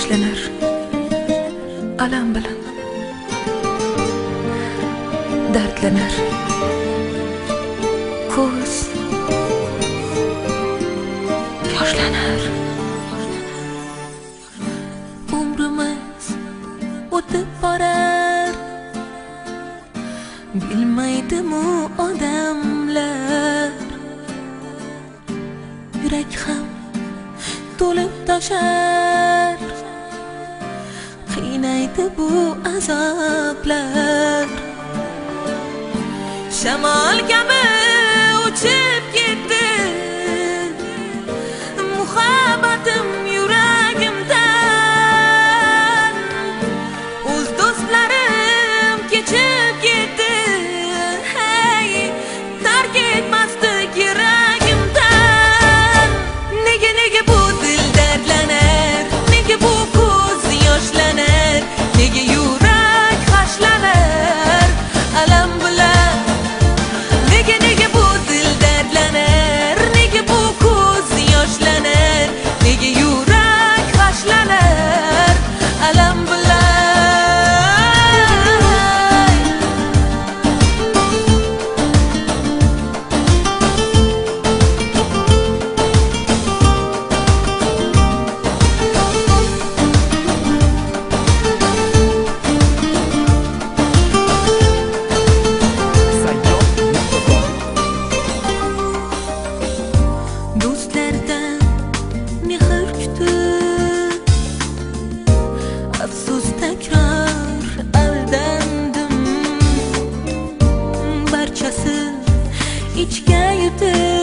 boshlanar alam bilan, dardlanar ko'z, yoshlanar. Umrimiz o'tib borar, bilmaydimu odamlar, yurak ham to'lib toshar, qiynaydi bu azoblar. Shamol kabi uchib ketdi muhabbatim yuragimdan, o'z do'stlarim kechib ketdi, hey, tark etmasdi keragimdan. Nega bu dil dardlanar, nega bu ko'z yoshlanar, nega yurak hashlanar alam bilan. Nega bu dil dardlanar, nega bu ko'z yoshlanar, nega yurak hashlanar alam bilan. Do'stlardan mehr kutib, afsus takror aldandim, barchasi ichga yutib